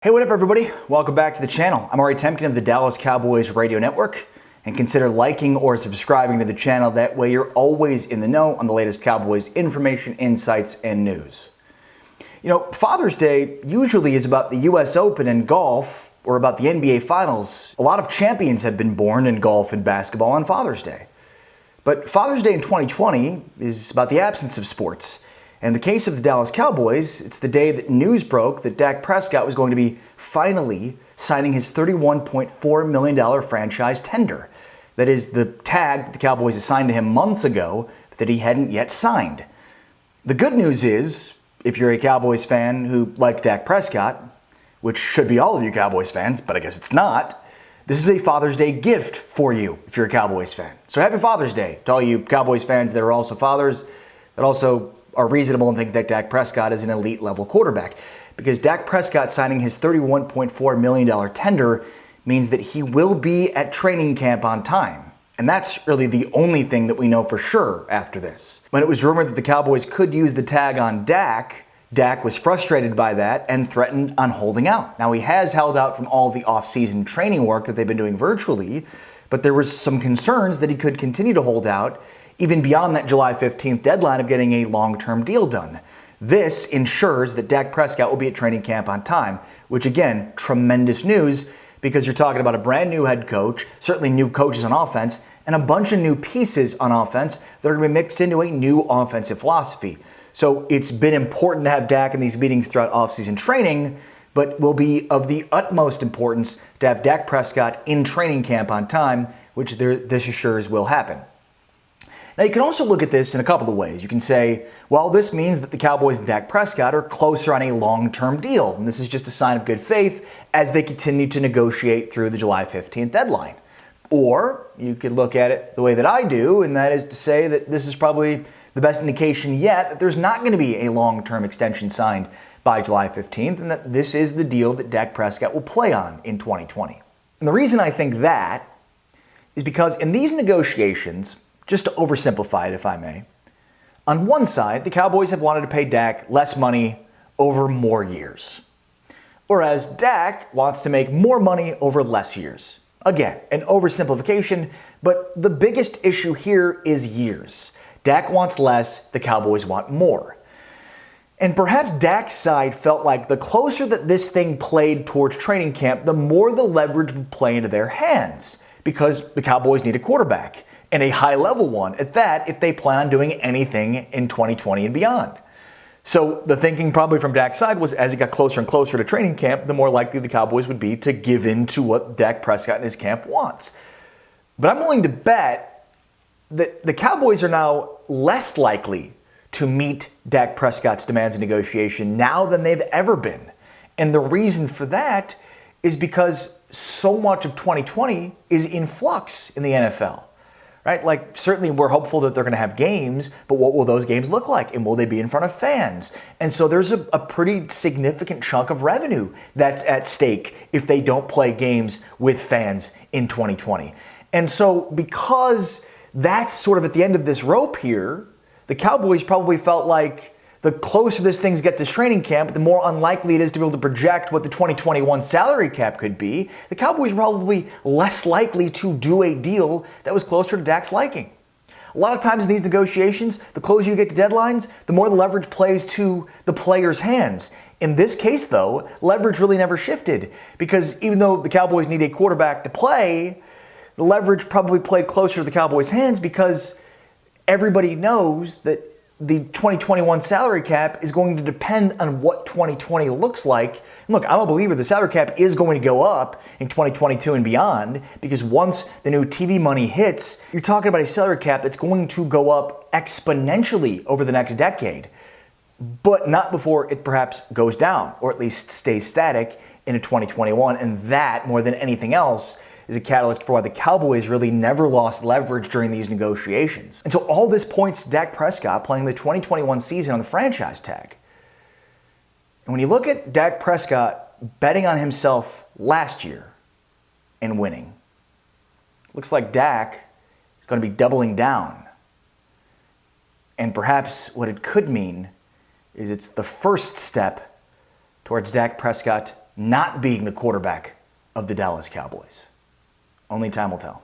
Hey, what up everybody? Welcome back to the channel. I'm Ari Temkin of the Dallas Cowboys Radio Network, and consider liking or subscribing to the channel. That way you're always in the know on the latest Cowboys information, insights, and news. You know, Father's Day usually is about the US Open and golf, or about the NBA Finals. A lot of champions have been born in golf and basketball on Father's Day. But Father's Day in 2020 is about the absence of sports. In the case of the Dallas Cowboys, it's the day that news broke that Dak Prescott was going to be finally signing his $31.4 million franchise tender. That is the tag that the Cowboys assigned to him months ago, but that he hadn't yet signed. The good news is, if you're a Cowboys fan who likes Dak Prescott, which should be all of you Cowboys fans, but I guess it's not, this is a Father's Day gift for you if you're a Cowboys fan. So happy Father's Day to all you Cowboys fans that are also fathers, that also are reasonable and think that Dak Prescott is an elite level quarterback. Because Dak Prescott signing his $31.4 million tender means that he will be at training camp on time. And that's really the only thing that we know for sure after this. When it was rumored that the Cowboys could use the tag on Dak, Dak was frustrated by that and threatened on holding out. Now he has held out from all the off-season training work that they've been doing virtually, but there was some concerns that he could continue to hold out even beyond that July 15th deadline of getting a long-term deal done. This ensures that Dak Prescott will be at training camp on time, which again, tremendous news because you're talking about a brand new head coach, certainly new coaches on offense, and a bunch of new pieces on offense that are going to be mixed into a new offensive philosophy. So it's been important to have Dak in these meetings throughout offseason training, but will be of the utmost importance to have Dak Prescott in training camp on time, which this assures will happen. Now, you can also look at this in a couple of ways. You can say, well, this means that the Cowboys and Dak Prescott are closer on a long-term deal, and this is just a sign of good faith as they continue to negotiate through the July 15th deadline. Or you could look at it the way that I do, and that is to say that this is probably the best indication yet that there's not going to be a long-term extension signed by July 15th, and that this is the deal that Dak Prescott will play on in 2020. And the reason I think that is because in these negotiations, just to oversimplify it, if I may, on one side, the Cowboys have wanted to pay Dak less money over more years, whereas Dak wants to make more money over less years. Again, an oversimplification, but the biggest issue here is years. Dak wants less, the Cowboys want more. And perhaps Dak's side felt like the closer that this thing played towards training camp, the more the leverage would play into their hands, because the Cowboys need a quarterback. And a high-level one at that if they plan on doing anything in 2020 and beyond. So the thinking probably from Dak's side was as it got closer and closer to training camp, the more likely the Cowboys would be to give in to what Dak Prescott and his camp wants. But I'm willing to bet that the Cowboys are now less likely to meet Dak Prescott's demands in negotiation now than they've ever been. And the reason for that is because so much of 2020 is in flux in the NFL. Right? Like, certainly we're hopeful that they're going to have games, but what will those games look like? And will they be in front of fans? And so there's a pretty significant chunk of revenue that's at stake if they don't play games with fans in 2020. And so because that's sort of at the end of this rope here, the Cowboys probably felt like the closer this things get to training camp, the more unlikely it is to be able to project what the 2021 salary cap could be. The Cowboys are probably less likely to do a deal that was closer to Dak's liking. A lot of times in these negotiations, the closer you get to deadlines, the more the leverage plays to the player's hands. In this case, though, leverage really never shifted because even though the Cowboys need a quarterback to play, the leverage probably played closer to the Cowboys' hands because everybody knows that the 2021 salary cap is going to depend on what 2020 looks like. And look, I'm a believer the salary cap is going to go up in 2022 and beyond because once the new TV money hits, you're talking about a salary cap that's going to go up exponentially over the next decade, but not before it perhaps goes down or at least stays static into 2021. And that, more than anything else, is a catalyst for why the Cowboys really never lost leverage during these negotiations. And so all this points to Dak Prescott playing the 2021 season on the franchise tag. And when you look at Dak Prescott betting on himself last year and winning, looks like Dak is going to be doubling down. And perhaps what it could mean is it's the first step towards Dak Prescott not being the quarterback of the Dallas Cowboys? Only time will tell.